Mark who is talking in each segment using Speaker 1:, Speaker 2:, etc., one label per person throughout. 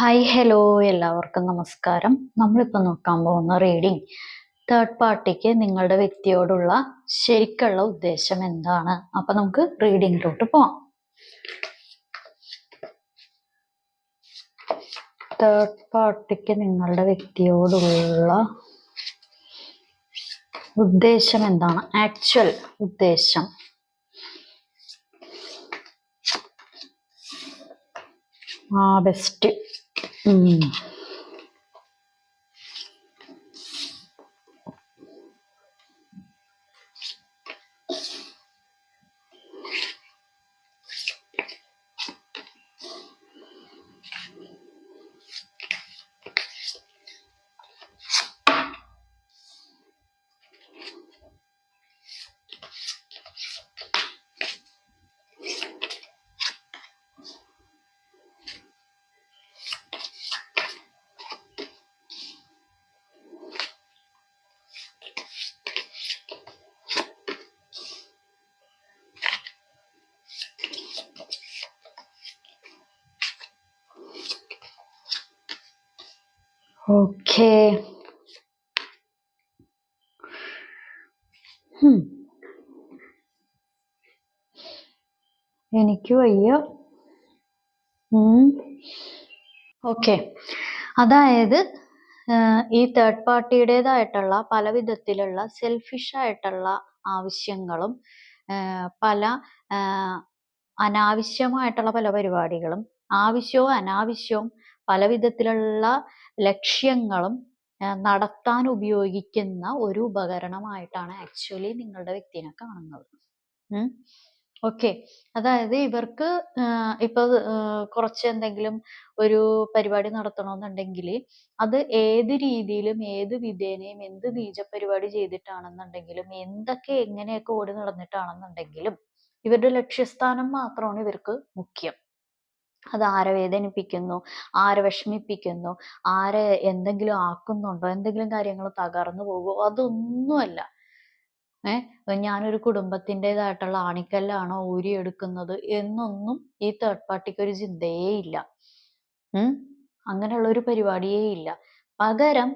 Speaker 1: Hi hello എല്ലാവർക്കും നമസ്കാരം. നമ്മളിപ്പോൾ നോക്കാൻ പോകുന്ന റീഡിംഗ് തേർഡ് പാർട്ടിക്ക് നിങ്ങളുടെ വ്യക്തിയോടുള്ള ശരിക്കുള്ള ഉദ്ദേശം എന്താണ്. അപ്പൊ നമുക്ക് റീഡിങ്ങിലോട്ട് പോവാം. തേർഡ് പാർട്ടിക്ക് നിങ്ങളുടെ വ്യക്തിയോടുള്ള ഉദ്ദേശം എന്താണ്, ആക്ച്വൽ ഉദ്ദേശം. ബെസ്റ്റ്. ഓക്കേ, എനിക്ക് വയ്യ. ഓക്കെ, അതായത് ഈ തേർഡ് പാർട്ടിയുടേതായിട്ടുള്ള പല വിധത്തിലുള്ള സെൽഫിഷ് ആയിട്ടുള്ള ആവശ്യങ്ങളും പല അനാവശ്യമായിട്ടുള്ള പല പരിപാടികളും, ആവശ്യവും അനാവശ്യവും പല വിധത്തിലുള്ള ലക്ഷ്യങ്ങളും നടത്താൻ ഉപയോഗിക്കുന്ന ഒരു ഉപകരണമായിട്ടാണ് ആക്ച്വലി നിങ്ങളുടെ വ്യക്തിനെ കാണുന്നത്. ഓക്കെ, അതായത് ഇവർക്ക് ഇപ്പൊ കുറച്ച് എന്തെങ്കിലും ഒരു പരിപാടി നടത്തണമെന്നുണ്ടെങ്കിൽ അത് ഏത് രീതിയിലും ഏത് വിധേനയും എന്ത് നീചപരിപാടി ചെയ്തിട്ടാണെന്നുണ്ടെങ്കിലും എന്തൊക്കെ എങ്ങനെയൊക്കെ ഓടി നടന്നിട്ടാണെന്നുണ്ടെങ്കിലും ഇവരുടെ ലക്ഷ്യസ്ഥാനം മാത്രമാണ് ഇവർക്ക് മുഖ്യം. അത് ആരെ വേദനിപ്പിക്കുന്നു, ആരെ വിഷമിപ്പിക്കുന്നു, ആരെ എന്തെങ്കിലും ആക്കുന്നുണ്ടോ, എന്തെങ്കിലും കാര്യങ്ങൾ തകർന്നു പോകുമോ, അതൊന്നുമല്ല. ഞാനൊരു കുടുംബത്തിൻ്റെതായിട്ടുള്ള ആണിക്കല്ലാണോ ഊരിയെടുക്കുന്നത് എന്നൊന്നും ഈ തേർഡ് പാർട്ടിക്ക് ഒരു ചിന്തയേ ഇല്ല. അങ്ങനെയുള്ള ഒരു പരിപാടിയേ ഇല്ല. പകരം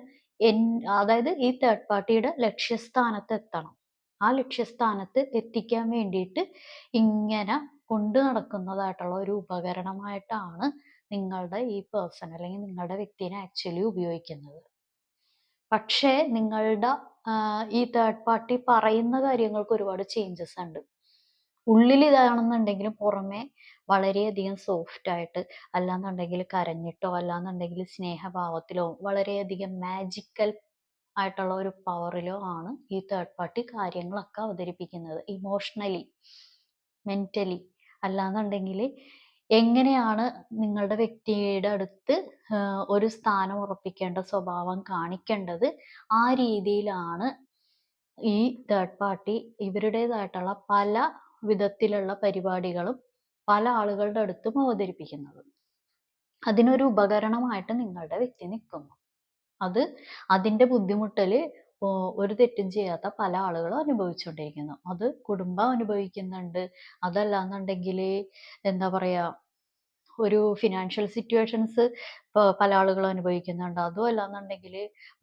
Speaker 1: അതായത് ഈ തേർഡ് പാർട്ടിയുടെ ലക്ഷ്യസ്ഥാനത്ത് എത്തണം. ആ ലക്ഷ്യസ്ഥാനത്ത് എത്തിക്കാൻ വേണ്ടിയിട്ട് ഇങ്ങനെ കൊണ്ടു നടക്കുന്നതായിട്ടുള്ള ഒരു ഉപകരണമായിട്ടാണ് നിങ്ങളുടെ ഈ പേഴ്സൺ അല്ലെങ്കിൽ നിങ്ങളുടെ വ്യക്തിനെ ആക്ച്വലി ഉപയോഗിക്കുന്നത്. പക്ഷേ നിങ്ങളുടെ ഈ തേർഡ് പാർട്ടി പറയുന്ന കാര്യങ്ങൾക്ക് ഒരുപാട് ചേഞ്ചസ് ഉണ്ട്. ഉള്ളിൽ ഇതാണെന്നുണ്ടെങ്കിലും പുറമെ വളരെയധികം സോഫ്റ്റ് ആയിട്ട്, അല്ലാന്നുണ്ടെങ്കിൽ കരഞ്ഞിട്ടോ അല്ലാന്നുണ്ടെങ്കിൽ സ്നേഹഭാവത്തിലോ വളരെയധികം മാജിക്കൽ ആയിട്ടുള്ള ഒരു പവറിലോ ആണ് ഈ തേർഡ് പാർട്ടി കാര്യങ്ങളൊക്കെ അവതരിപ്പിക്കുന്നത്. ഇമോഷണലി, മെന്റലി, അല്ലാന്നുണ്ടെങ്കിൽ എങ്ങനെയാണ് നിങ്ങളുടെ വ്യക്തിയുടെ അടുത്ത് ഒരു സ്ഥാനം ഉറപ്പിക്കേണ്ട സ്വഭാവം കാണിക്കേണ്ടത്, ആ രീതിയിലാണ് ഈ തേർഡ് പാർട്ടി ഇവരുടേതായിട്ടുള്ള പല വിധത്തിലുള്ള പരിപാടികളും പല ആളുകളുടെ അടുത്തും അവതരിപ്പിക്കുന്നത്. അതിനൊരു ഉപകരണമായിട്ട് നിങ്ങളുടെ വ്യക്തി നിൽക്കുന്നു. അതിൻ്റെ ബുദ്ധിമുട്ടല് ഒരു തെറ്റും ചെയ്യാത്ത പല ആളുകളും അനുഭവിച്ചുകൊണ്ടിരിക്കുന്നു. അത് കുടുംബം അനുഭവിക്കുന്നുണ്ട്, അതല്ലാന്നുണ്ടെങ്കിൽ എന്താ പറയാ, ഒരു ഫിനാൻഷ്യൽ സിറ്റുവേഷൻസ് പല ആളുകളും അനുഭവിക്കുന്നുണ്ട്. അതും അല്ലാന്നുണ്ടെങ്കിൽ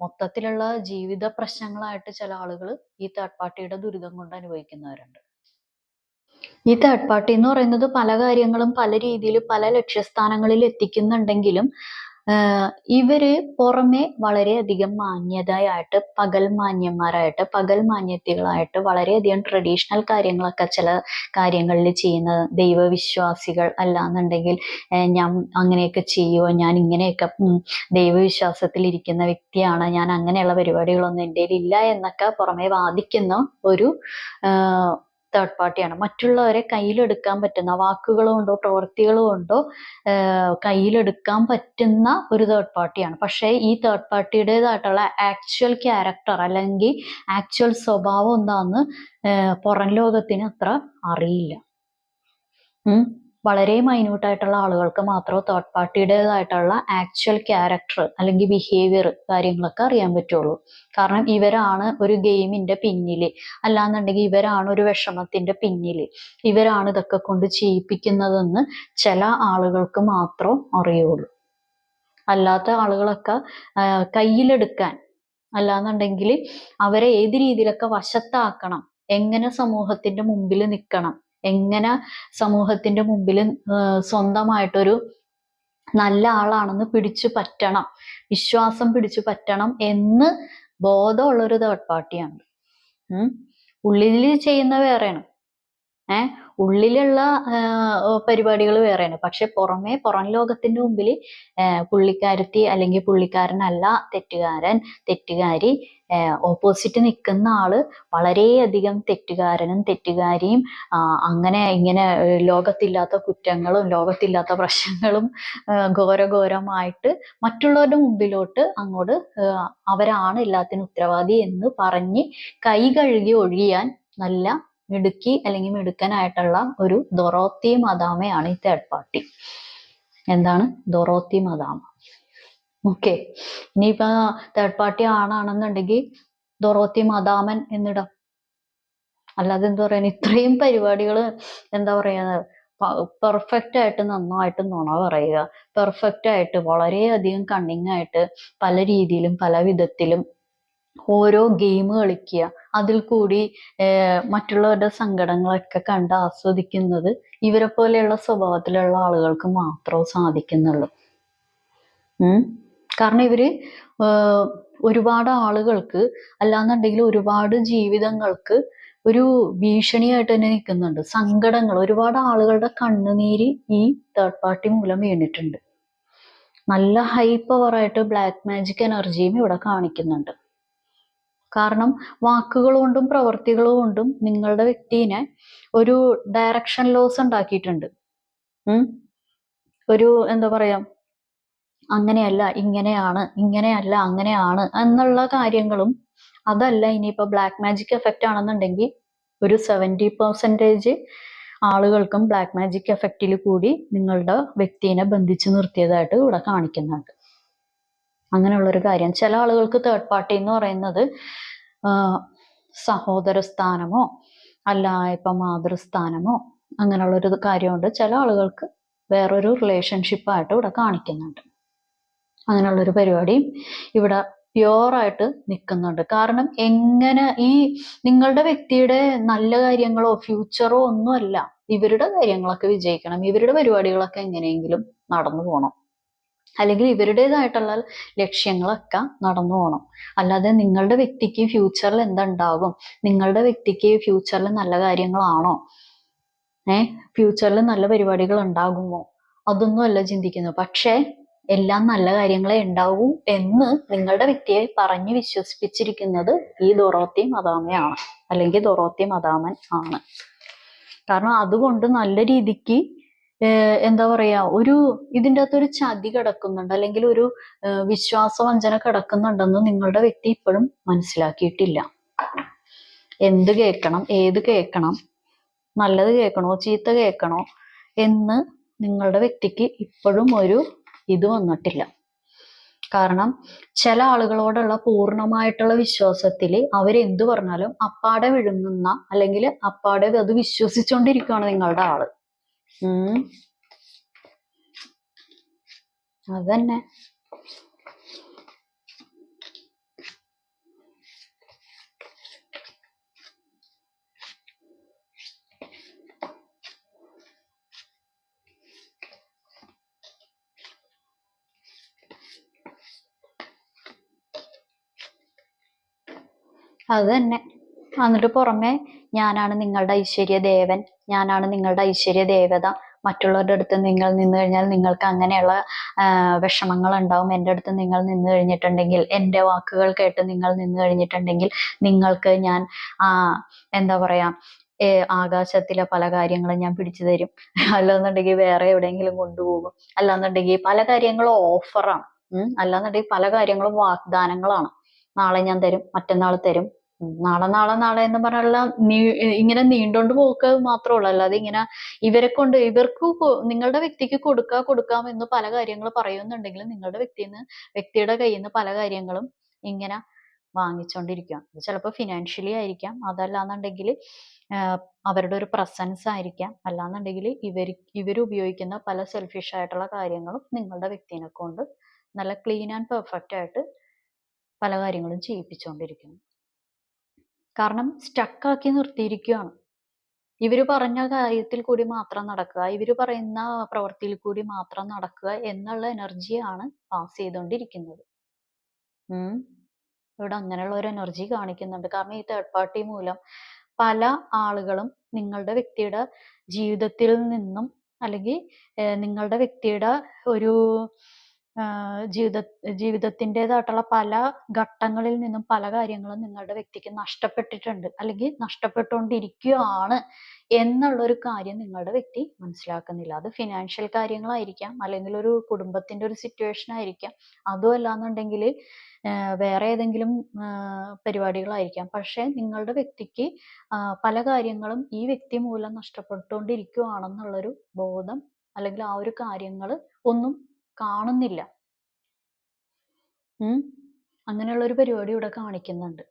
Speaker 1: മൊത്തത്തിലുള്ള ജീവിത പ്രശ്നങ്ങളായിട്ട് ചില ആളുകൾ ഈ തേർഡ് പാർട്ടിയുടെ ദുരിതം കൊണ്ട് അനുഭവിക്കുന്നവരുണ്ട്. ഈ തേർഡ് പാർട്ടി എന്ന് പറയുന്നത് പല കാര്യങ്ങളും പല രീതിയിൽ പല ലക്ഷ്യസ്ഥാനങ്ങളിൽ എത്തിക്കുന്നുണ്ടെങ്കിലും ഇവര് പുറമെ വളരെയധികം മാന്യതയായിട്ട്, പകൽ മാന്യന്മാരായിട്ട്, പകൽ മാന്യത്തികളായിട്ട് വളരെയധികം ട്രഡീഷണൽ കാര്യങ്ങളൊക്കെ ചില കാര്യങ്ങളിൽ ചെയ്യുന്ന ദൈവവിശ്വാസികൾ, അല്ലാന്നുണ്ടെങ്കിൽ ഞാൻ അങ്ങനെയൊക്കെ ചെയ്യുമോ, ഞാൻ ഇങ്ങനെയൊക്കെ ദൈവവിശ്വാസത്തിൽ ഇരിക്കുന്ന വ്യക്തിയാണ്, ഞാൻ അങ്ങനെയുള്ള പരിപാടികളൊന്നും എൻ്റെ ഇല്ല എന്നൊക്കെ പുറമെ വാദിക്കുന്ന ഒരു തേർഡ് പാർട്ടിയാണ്. മറ്റുള്ളവരെ കയ്യിലെടുക്കാൻ പറ്റുന്ന, വാക്കുകളോ കൊണ്ടോ പ്രവൃത്തികളോ കൊണ്ടോ കയ്യിലെടുക്കാൻ പറ്റുന്ന ഒരു തേർഡ് പാർട്ടിയാണ്. പക്ഷേ ഈ തേർഡ് പാർട്ടിയുടേതായിട്ടുള്ള ആക്ച്വൽ ക്യാരക്ടർ അല്ലെങ്കിൽ ആക്ച്വൽ സ്വഭാവം എന്താന്ന് പുറം ലോകത്തിന് അത്ര അറിയില്ല. വളരെ മൈന്യൂട്ടായിട്ടുള്ള ആളുകൾക്ക് മാത്രമേ തേർഡ് പാർട്ടിയുടേതായിട്ടുള്ള ആക്ച്വൽ ക്യാരക്ടർ അല്ലെങ്കിൽ ബിഹേവിയർ കാര്യങ്ങളൊക്കെ അറിയാൻ പറ്റുള്ളൂ. കാരണം ഇവരാണ് ഒരു ഗെയിമിന്റെ പിന്നിൽ, അല്ലാന്നുണ്ടെങ്കിൽ ഇവരാണ് ഒരു വിഷമത്തിന്റെ പിന്നിൽ, ഇവരാണ് ഇതൊക്കെ കൊണ്ട് ചെയ്യിപ്പിക്കുന്നതെന്ന് ചില ആളുകൾക്ക് മാത്രം അറിയുള്ളൂ. അല്ലാത്ത ആളുകളൊക്കെ കയ്യിലെടുക്കാൻ, അല്ലാന്നുണ്ടെങ്കിൽ അവരെ ഏത് രീതിയിലൊക്കെ വശത്താക്കണം, എങ്ങനെ സമൂഹത്തിന്റെ മുമ്പിൽ നിൽക്കണം, എങ്ങനെ സമൂഹത്തിന്റെ മുമ്പിൽ സ്വന്തമായിട്ടൊരു നല്ല ആളാണെന്ന് പിടിച്ചു പറ്റണം, വിശ്വാസം പിടിച്ചു പറ്റണം എന്ന് ബോധമുള്ളൊരു തേർഡ് പാർട്ടിയാണ്. ഉള്ളിൽ ചെയ്യുന്ന വേറെയാണ്, ഉള്ളിലുള്ള പരിപാടികൾ വേറെയാണ്. പക്ഷെ പുറം ലോകത്തിന്റെ മുമ്പിൽ പുള്ളിക്കാരത്തി അല്ലെങ്കിൽ പുള്ളിക്കാരനല്ല തെറ്റുകാരൻ, തെറ്റുകാരി, ഓപ്പോസിറ്റ് നിൽക്കുന്ന ആള് വളരെയധികം തെറ്റുകാരനും തെറ്റുകാരിയും അങ്ങനെ ഇങ്ങനെ ലോകത്തില്ലാത്ത കുറ്റങ്ങളും ലോകത്തില്ലാത്ത പ്രശ്നങ്ങളും ഘോരഘോരമായിട്ട് മറ്റുള്ളവരുടെ മുമ്പിലോട്ട് അങ്ങോട്ട് അവരാണ് എല്ലാത്തിനും ഉത്തരവാദി എന്ന് പറഞ്ഞ് കൈ കഴുകി ഒഴിയാൻ നല്ല മിടുക്കി അല്ലെങ്കിൽ മിടുക്കനായിട്ടുള്ള ഒരു ദൊറോത്തി മദാമയാണ് ഈ തേർഡ് പാർട്ടി. എന്താണ് ദൊറോത്തി മദാമ? ഓക്കെ, ഇനിയിപ്പോ തേർഡ് പാർട്ടി ആണാണെന്നുണ്ടെങ്കിൽ ദൊറോത്തി മദാമൻ എന്നിടാം. അല്ലാതെ എന്താ പറയാ, ഇത്രയും പരിപാടികൾ എന്താ പറയാ, പെർഫെക്റ്റ് ആയിട്ട് നന്നായിട്ട് നുണ പറയുക, പെർഫെക്റ്റ് ആയിട്ട് വളരെയധികം കണ്ണിങ് ആയിട്ട് പല രീതിയിലും പല വിധത്തിലും ഓരോ ഗെയിം കളിക്കുക, അതിൽ കൂടി മറ്റുള്ളവരുടെ സങ്കടങ്ങളൊക്കെ കണ്ട് ആസ്വദിക്കുന്നത് ഇവരെ പോലെയുള്ള സ്വഭാവത്തിലുള്ള ആളുകൾക്ക് മാത്രമേ സാധിക്കുന്നുള്ളൂ. കാരണം ഇവര് ഒരുപാട് ആളുകൾക്ക് അല്ലാന്നുണ്ടെങ്കിൽ ഒരുപാട് ജീവിതങ്ങൾക്ക് ഒരു ഭീഷണിയായിട്ട് തന്നെ നിൽക്കുന്നുണ്ട്. സങ്കടങ്ങൾ, ഒരുപാട് ആളുകളുടെ കണ്ണുനീര് ഈ തേർഡ് പാർട്ടി മൂലം വീണിട്ടുണ്ട്. നല്ല ഹൈ പവറായിട്ട് ബ്ലാക്ക് മാജിക് എനർജിയും ഇവിടെ കാണിക്കുന്നുണ്ട്. കാരണം വാക്കുകൾ കൊണ്ടും പ്രവർത്തികൾ കൊണ്ടും നിങ്ങളുടെ വ്യക്തിനെ ഒരു ഡയറക്ഷൻ ലോസ് ഉണ്ടാക്കിയിട്ടുണ്ട്. ഒരു എന്താ പറയാ, അങ്ങനെയല്ല ഇങ്ങനെയാണ്, ഇങ്ങനെയല്ല അങ്ങനെയാണ് എന്നുള്ള കാര്യങ്ങളും അതല്ല. ഇനിയിപ്പോ ബ്ലാക്ക് മാജിക് എഫക്റ്റ് ആണെന്നുണ്ടെങ്കിൽ ഒരു 70% ആളുകൾക്കും ബ്ലാക്ക് മാജിക് എഫക്റ്റിൽ കൂടി നിങ്ങളുടെ വ്യക്തിനെ ബന്ധിച്ചു നിർത്തിയതായിട്ട് ഇവിടെ കാണിക്കുന്നുണ്ട്. അങ്ങനെയുള്ളൊരു കാര്യം. ചില ആളുകൾക്ക് തേർഡ് പാർട്ടി എന്ന് പറയുന്നത് സഹോദര സ്ഥാനമോ അല്ല ഇപ്പൊ മാതൃസ്ഥാനമോ അങ്ങനെയുള്ളൊരു കാര്യമുണ്ട്. ചില ആളുകൾക്ക് വേറൊരു റിലേഷൻഷിപ്പായിട്ട് ഇവിടെ കാണിക്കുന്നുണ്ട്. അങ്ങനെയുള്ളൊരു പരിപാടിയും ഇവിടെ പ്യുവറായിട്ട് നിൽക്കുന്നുണ്ട്. കാരണം എങ്ങനെ ഈ നിങ്ങളുടെ വ്യക്തിയുടെ നല്ല കാര്യങ്ങളോ ഫ്യൂച്ചറോ ഒന്നുമല്ല, ഇവരുടെ കാര്യങ്ങളൊക്കെ വിജയിക്കണം, ഇവരുടെ പരിപാടികളൊക്കെ എങ്ങനെയെങ്കിലും നടന്നു പോകണം, അല്ലെങ്കിൽ ഇവരുടേതായിട്ടുള്ള ലക്ഷ്യങ്ങളൊക്കെ നടന്നു പോകണം. അല്ലാതെ നിങ്ങളുടെ വ്യക്തിക്ക് ഫ്യൂച്ചറിൽ എന്തുണ്ടാകും, നിങ്ങളുടെ വ്യക്തിക്ക് ഫ്യൂച്ചറിൽ നല്ല കാര്യങ്ങളാണോ, ഫ്യൂച്ചറിൽ നല്ല പരിപാടികൾ ഉണ്ടാകുമോ, അതൊന്നും അല്ല ചിന്തിക്കുന്നത്. പക്ഷേ എല്ലാം നല്ല കാര്യങ്ങളെ ഉണ്ടാവൂ എന്ന് നിങ്ങളുടെ വ്യക്തിയെ പറഞ്ഞ് വിശ്വസിപ്പിച്ചിരിക്കുന്നത് ഈ ദൊറോത്തി മദാമയാണ്, അല്ലെങ്കിൽ ദൊറോത്തി മദാമൻ ആണ്. കാരണം അതുകൊണ്ട് നല്ല രീതിക്ക് എന്താ പറയാ, ഒരു ഇതിൻ്റെ അകത്തൊരു ചതി കിടക്കുന്നുണ്ട്, അല്ലെങ്കിൽ ഒരു വിശ്വാസവഞ്ചന കിടക്കുന്നുണ്ടെന്ന് നിങ്ങളുടെ വ്യക്തി ഇപ്പോഴും മനസ്സിലാക്കിയിട്ടില്ല. എന്ത് കേൾക്കണം, ഏത് കേൾക്കണം, നല്ലത് കേൾക്കണോ ചീത്ത കേൾക്കണോ എന്ന് നിങ്ങളുടെ വ്യക്തിക്ക് ഇപ്പോഴും ഒരു ഇത് വന്നിട്ടില്ല. കാരണം ചില ആളുകളോടുള്ള പൂർണ്ണമായിട്ടുള്ള വിശ്വാസത്തിൽ അവരെന്തു പറഞ്ഞാലും അപ്പാടെ വിഴുങ്ങുന്ന, അല്ലെങ്കിൽ അപ്പാടെ അത് വിശ്വസിച്ചുകൊണ്ടിരിക്കുകയാണ് നിങ്ങളുടെ ആള്. അതന്നെ. അത് തന്നെ. എന്നിട്ട് പുറമെ ഞാനാണ് നിങ്ങളുടെ ഐശ്വര്യ ദേവൻ, ഞാനാണ് നിങ്ങളുടെ ഐശ്വര്യ ദേവത, മറ്റുള്ളവരുടെ അടുത്ത് നിങ്ങൾ നിന്ന് കഴിഞ്ഞാൽ നിങ്ങൾക്ക് അങ്ങനെയുള്ള വിഷമങ്ങൾ ഉണ്ടാവും, എൻ്റെ അടുത്ത് നിങ്ങൾ നിന്ന് കഴിഞ്ഞിട്ടുണ്ടെങ്കിൽ, എൻ്റെ വാക്കുകൾ കേട്ട് നിങ്ങൾ നിന്ന് കഴിഞ്ഞിട്ടുണ്ടെങ്കിൽ നിങ്ങൾക്ക് ഞാൻ എന്താ പറയാ, ആകാശത്തിലെ പല കാര്യങ്ങളും ഞാൻ പിടിച്ചു തരും, അല്ലാന്നുണ്ടെങ്കിൽ വേറെ എവിടെയെങ്കിലും കൊണ്ടുപോകും, അല്ലാന്നുണ്ടെങ്കിൽ പല കാര്യങ്ങളും ഓഫറാണ്, അല്ലാന്നുണ്ടെങ്കിൽ പല കാര്യങ്ങളും വാഗ്ദാനങ്ങളാണ്. നാളെ ഞാൻ തരും, മറ്റന്നാൾ തരും, നാളെ നാളെ നാളെ എന്ന് പറഞ്ഞുള്ള ഇങ്ങനെ നീണ്ടോണ്ട് പോക്ക് മാത്രമേ ഉള്ളൂ. അല്ലാതെ ഇങ്ങനെ ഇവർക്ക് നിങ്ങളുടെ വ്യക്തിക്ക് കൊടുക്കാം എന്ന് പല കാര്യങ്ങൾ പറയുന്നുണ്ടെങ്കിലും നിങ്ങളുടെ വ്യക്തിയുടെ കയ്യിൽ നിന്ന് പല കാര്യങ്ങളും ഇങ്ങനെ വാങ്ങിച്ചോണ്ടിരിക്കുകയാണ്. ചിലപ്പോൾ ഫിനാൻഷ്യലി ആയിരിക്കാം, അതല്ലാന്നുണ്ടെങ്കിൽ അവരുടെ ഒരു പ്രസൻസ് ആയിരിക്കാം, അല്ലാന്നുണ്ടെങ്കിൽ ഇവർ ഉപയോഗിക്കുന്ന പല സെൽഫിഷ് ആയിട്ടുള്ള കാര്യങ്ങളും നിങ്ങളുടെ വ്യക്തിനെ കൊണ്ട് നല്ല ക്ലീൻ ആൻഡ് പെർഫെക്റ്റ് ആയിട്ട് പല കാര്യങ്ങളും ചെയ്യിപ്പിച്ചുകൊണ്ടിരിക്കുന്നു. കാരണം സ്റ്റക്കാക്കി നിർത്തിയിരിക്കുകയാണ്. ഇവര് പറഞ്ഞ കാര്യത്തിൽ കൂടി മാത്രം നടക്കുക, ഇവര് പറയുന്ന പ്രവൃത്തിയിൽ കൂടി മാത്രം നടക്കുക എന്നുള്ള എനർജിയാണ് പാസ് ചെയ്തുകൊണ്ടിരിക്കുന്നത്. ഇവിടെ അങ്ങനെയുള്ള ഒരു എനർജി കാണിക്കുന്നുണ്ട്. കാരണം ഈ തേർഡ് പാർട്ടി മൂലം പല ആളുകളും നിങ്ങളുടെ വ്യക്തിയുടെ ജീവിതത്തിൽ നിന്നും, അല്ലെങ്കിൽ നിങ്ങളുടെ വ്യക്തിയുടെ ഒരു ജീവിതത്തിൻ്റെതായിട്ടുള്ള പല ഘട്ടങ്ങളിൽ നിന്നും പല കാര്യങ്ങളും നിങ്ങളുടെ വ്യക്തിക്ക് നഷ്ടപ്പെട്ടിട്ടുണ്ട്, അല്ലെങ്കിൽ നഷ്ടപ്പെട്ടുകൊണ്ടിരിക്കുകയാണ് എന്നുള്ളൊരു കാര്യം നിങ്ങളുടെ വ്യക്തി മനസ്സിലാക്കുന്നില്ല. അത് ഫിനാൻഷ്യൽ കാര്യങ്ങളായിരിക്കാം, അല്ലെങ്കിൽ ഒരു കുടുംബത്തിന്റെ ഒരു സിറ്റുവേഷൻ ആയിരിക്കാം, അതും അല്ലാന്നുണ്ടെങ്കിൽ വേറെ ഏതെങ്കിലും പരിപാടികളായിരിക്കാം. പക്ഷെ നിങ്ങളുടെ വ്യക്തിക്ക് പല കാര്യങ്ങളും ഈ വ്യക്തി മൂലം നഷ്ടപ്പെട്ടുകൊണ്ടിരിക്കുകയാണെന്നുള്ളൊരു ബോധം, അല്ലെങ്കിൽ ആ ഒരു കാര്യങ്ങൾ ഒന്നും കാണുന്നില്ല. അങ്ങനെയുള്ള ഒരു പരിപാടി ഇവിടെ കാണിക്കുന്നുണ്ട്.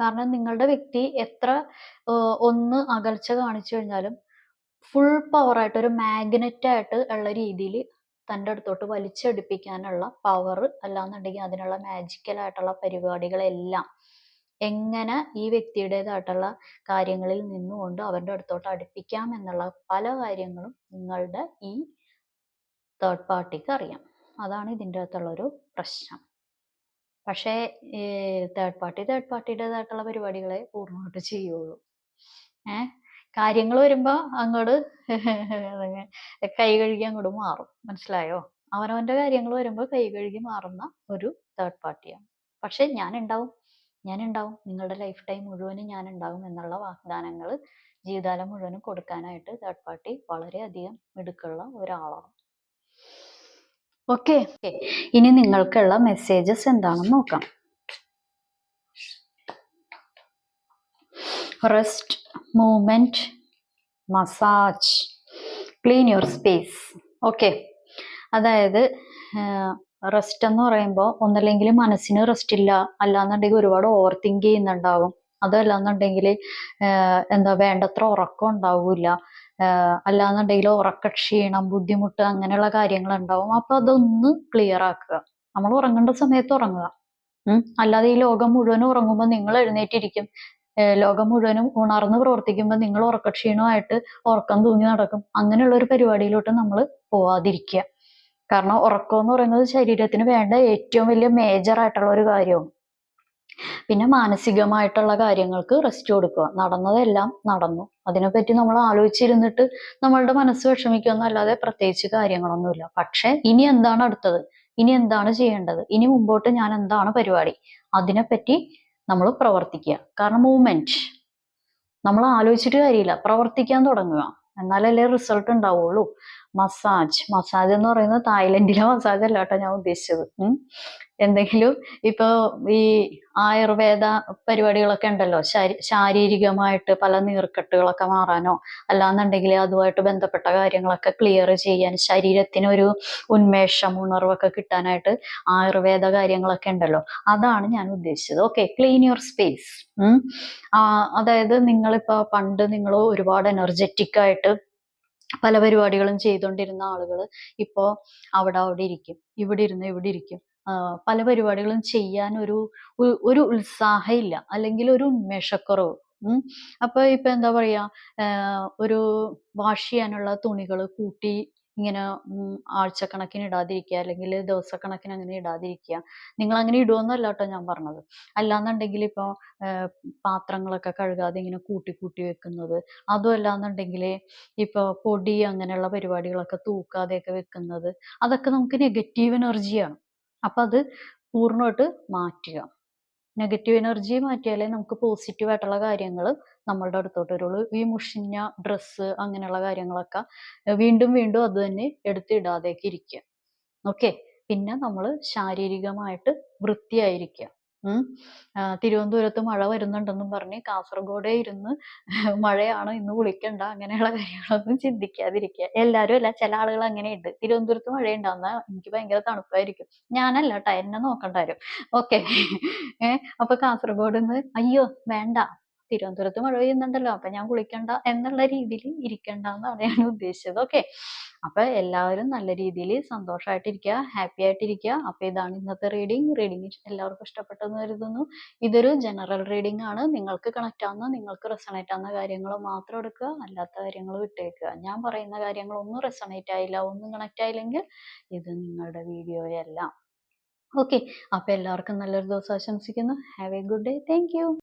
Speaker 1: കാരണം നിങ്ങളുടെ വ്യക്തി എത്ര ഒന്ന് അകൽച്ച കാണിച്ചു കഴിഞ്ഞാലും ഫുൾ പവറായിട്ട്, ഒരു മാഗ്നറ്റ് ആയിട്ട് ഉള്ള രീതിയിൽ തൻ്റെ അടുത്തോട്ട് വലിച്ചെടുപ്പിക്കാനുള്ള പവർ, അല്ലാന്നുണ്ടെങ്കിൽ അതിനുള്ള മാജിക്കൽ ആയിട്ടുള്ള പരിപാടികളെല്ലാം എങ്ങനെ ഈ വ്യക്തിയുടേതായിട്ടുള്ള കാര്യങ്ങളിൽ നിന്നുകൊണ്ട് അവരുടെ അടുത്തോട്ട് അടുപ്പിക്കാം എന്നുള്ള പല കാര്യങ്ങളും നിങ്ങളുടെ ഈ തേർഡ് പാർട്ടിക്ക് അറിയാം. അതാണ് ഇതിൻ്റെ അകത്തുള്ളൊരു പ്രശ്നം. പക്ഷേ തേർഡ് പാർട്ടിയുടേതായിട്ടുള്ള പരിപാടികളെ പൂർണ്ണമായിട്ട് ചെയ്യുള്ളൂ. കാര്യങ്ങൾ വരുമ്പോൾ അങ്ങോട്ട് കൈ കഴുകി അങ്ങോട്ട് മാറും. മനസ്സിലായോ? അവനവന്റെ കാര്യങ്ങൾ വരുമ്പോൾ കൈ കഴുകി മാറുന്ന ഒരു തേർഡ് പാർട്ടിയാണ്. പക്ഷെ ഞാൻ ഉണ്ടാവും, നിങ്ങളുടെ ലൈഫ് ടൈം മുഴുവനും ഞാൻ ഉണ്ടാവും എന്നുള്ള വാഗ്ദാനങ്ങൾ ജീവിതകാലം മുഴുവനും കൊടുക്കാനായിട്ട് തേർഡ് പാർട്ടി വളരെയധികം മിടുക്കുള്ള ഒരാളാണ്. ഓക്കെ, ഇനി നിങ്ങൾക്കുള്ള മെസ്സേജസ് എന്താണെന്ന് നോക്കാം. Rest, movement, massage, clean your space. Okay, അതായത് റെസ്റ്റ് എന്ന് പറയുമ്പോൾ ഒന്നല്ലെങ്കിൽ മനസ്സിന് റെസ്റ്റ് ഇല്ല, അല്ലാന്നുണ്ടെങ്കിൽ ഒരുപാട് ഓവർ തിങ്ക് ചെയ്യുന്നുണ്ടാവും, അതല്ലാന്നുണ്ടെങ്കിൽ വേണ്ടത്ര ഉറക്കം ഉണ്ടാവില്ല, അല്ലാന്നുണ്ടെങ്കിൽ ഉറക്കക്ഷീണം, ബുദ്ധിമുട്ട്, അങ്ങനെയുള്ള കാര്യങ്ങൾ ഉണ്ടാവും. അപ്പൊ അതൊന്ന് ക്ലിയർ ആക്കുക. നമ്മൾ ഉറങ്ങേണ്ട സമയത്ത് ഉറങ്ങുക. അല്ലാതെ ഈ ലോകം മുഴുവനും ഉറങ്ങുമ്പോൾ നിങ്ങൾ എഴുന്നേറ്റിരിക്കും, ലോകം മുഴുവനും ഉണർന്ന് പ്രവർത്തിക്കുമ്പോൾ നിങ്ങൾ ഉറക്കക്ഷീണമായിട്ട് ഉറക്കം തൂങ്ങി നടക്കും. അങ്ങനെയുള്ള ഒരു പരിപാടിയിലോട്ട് നമ്മൾ പോവാതിരിക്കുക. കാരണം ഉറക്കം എന്ന് പറയുന്നത് ശരീരത്തിന് വേണ്ട ഏറ്റവും വലിയ മേജർ ആയിട്ടുള്ള ഒരു കാര്യമാണ്. പിന്നെ മാനസികമായിട്ടുള്ള കാര്യങ്ങൾക്ക് റെസ്റ്റ് കൊടുക്കുക. നടന്നതെല്ലാം നടന്നു, അതിനെപ്പറ്റി നമ്മൾ ആലോചിച്ചിരുന്നിട്ട് നമ്മളുടെ മനസ്സ് വിഷമിക്കുകയെന്നല്ലാതെ പ്രത്യേകിച്ച് കാര്യങ്ങളൊന്നുമില്ല. പക്ഷെ ഇനി എന്താണ് അടുത്തത്, ഇനി എന്താണ് ചെയ്യേണ്ടത്, ഇനി മുമ്പോട്ട് ഞാൻ എന്താണ് പരിപാടി, അതിനെപ്പറ്റി നമ്മൾ പ്രവർത്തിക്കുക. കാരണം മൂവ്മെന്റ് നമ്മൾ ആലോചിച്ചിട്ട് കാര്യമില്ല, പ്രവർത്തിക്കാൻ തുടങ്ങുക, എന്നാലല്ലേ റിസൾട്ട് ഉണ്ടാവുള്ളൂ. മസാജ് എന്ന് പറയുന്നത് തായ്ലൻഡിലെ മസാജ് അല്ല കേട്ടോ ഞാൻ ഉദ്ദേശിച്ചത്. എന്തെങ്കിലും ഇപ്പൊ ഈ ആയുർവേദ പരിപാടികളൊക്കെ ഉണ്ടല്ലോ, ശാരീരികമായിട്ട് പല നീർക്കെട്ടുകളൊക്കെ മാറാനോ, അല്ലാന്നുണ്ടെങ്കിൽ അതുമായിട്ട് ബന്ധപ്പെട്ട കാര്യങ്ങളൊക്കെ ക്ലിയർ ചെയ്യാൻ, ശരീരത്തിന് ഒരു ഉന്മേഷം, ഉണർവൊക്കെ കിട്ടാനായിട്ട് ആയുർവേദ കാര്യങ്ങളൊക്കെ ഉണ്ടല്ലോ, അതാണ് ഞാൻ ഉദ്ദേശിച്ചത്. Okay, clean your space. അതായത് നിങ്ങളിപ്പോ പണ്ട് നിങ്ങൾ ഒരുപാട് എനർജറ്റിക് ആയിട്ട് പല പരിപാടികളും ചെയ്തുകൊണ്ടിരുന്ന ആളുകൾ ഇപ്പോൾ അവിടെ ഇരിക്കും, ഇവിടെ ഇരിക്കും. പല പരിപാടികളും ചെയ്യാൻ ഒരു ഉത്സാഹം ഇല്ല, അല്ലെങ്കിൽ ഒരു ഉന്മേഷക്കുറവ്. അപ്പൊ ഇപ്പൊ എന്താ പറയാ, ഒരു വാഷ് ചെയ്യാനുള്ള തുണികൾ കൂട്ടി ഇങ്ങനെ ആഴ്ചക്കണക്കിന് ഇടാതിരിക്കുക, അല്ലെങ്കിൽ ദിവസക്കണക്കിന് അങ്ങനെ ഇടാതിരിക്കുക. നിങ്ങൾ അങ്ങനെ ഇടുമെന്നല്ല കേട്ടോ ഞാൻ പറഞ്ഞത്. അല്ലാന്നുണ്ടെങ്കിൽ ഇപ്പോൾ പാത്രങ്ങളൊക്കെ കഴുകാതെ ഇങ്ങനെ കൂട്ടി വെക്കുന്നത്, അതും അല്ലാന്നുണ്ടെങ്കിൽ ഇപ്പോൾ പൊടി അങ്ങനെയുള്ള പരിപാടികളൊക്കെ തൂക്കാതെയൊക്കെ വെക്കുന്നത്, അതൊക്കെ നമുക്ക് നെഗറ്റീവ് എനർജിയാണ്. അപ്പൊ അത് പൂർണ്ണമായിട്ട് മാറ്റുക. നെഗറ്റീവ് എനർജി മാറ്റിയാലേ നമുക്ക് പോസിറ്റീവ് ആയിട്ടുള്ള കാര്യങ്ങൾ നമ്മളുടെ അടുത്തോട്ട് വരുള്ളൂ. ഈ മുഷിഞ്ഞ ഡ്രസ്സ് അങ്ങനെയുള്ള കാര്യങ്ങളൊക്കെ വീണ്ടും അത് തന്നെ എടുത്തിടാതേക്ക് ഇരിക്കുക. ഓക്കെ, പിന്നെ നമ്മൾ ശാരീരികമായിട്ട് വൃത്തിയായിരിക്കുക. തിരുവനന്തപുരത്ത് മഴ വരുന്നുണ്ടെന്നും പറഞ്ഞ് കാസർഗോഡേ ഇരുന്ന് മഴയാണ് ഇന്ന് കുളിക്കണ്ട, അങ്ങനെയുള്ള കാര്യങ്ങളൊന്നും ചിന്തിക്കാതിരിക്കുക. എല്ലാവരും അല്ല, ചില ആളുകൾ അങ്ങനെയുണ്ട്. തിരുവനന്തപുരത്ത് മഴയുണ്ടാവുന്ന എനിക്ക് ഭയങ്കര തണുപ്പായിരിക്കും, ഞാനല്ല കേട്ടോ, എന്നെ നോക്കണ്ട വരും. ഓക്കെ, അപ്പൊ കാസർഗോഡ് നിന്ന് അയ്യോ വേണ്ട, തിരുവനന്തപുരത്ത് മഴ പെയ്യുന്നുണ്ടല്ലോ, അപ്പൊ ഞാൻ കുളിക്കണ്ട എന്നുള്ള രീതിയിൽ ഇരിക്കണ്ട എന്നാണ് ഞാൻ ഉദ്ദേശിച്ചത്. ഓക്കെ. അപ്പൊ എല്ലാവരും നല്ല രീതിയിൽ സന്തോഷമായിട്ടിരിക്കുക, ഹാപ്പി ആയിട്ടിരിക്കുക. അപ്പൊ ഇതാണ് ഇന്നത്തെ റീഡിങ് എല്ലാവർക്കും ഇഷ്ടപ്പെട്ടെന്ന് കരുതുന്നു. ഇതൊരു ജനറൽ റീഡിംഗ് ആണ്. നിങ്ങൾക്ക് കണക്ട് ആവുന്ന, നിങ്ങൾക്ക് റെസണേറ്റ് ആവുന്ന കാര്യങ്ങൾ മാത്രം എടുക്കുക, അല്ലാത്ത കാര്യങ്ങൾ വിട്ടേക്കുക. ഞാൻ പറയുന്ന കാര്യങ്ങൾ ഒന്നും റെസണേറ്റ് ആയില്ല, ഒന്നും കണക്ട് ആയില്ലെങ്കിൽ ഇത് നിങ്ങളുടെ വീഡിയോയല്ല. ഓക്കെ. അപ്പൊ എല്ലാവർക്കും നല്ലൊരു ദിവസം ആശംസിക്കുന്നു. Have A good day. Thank you.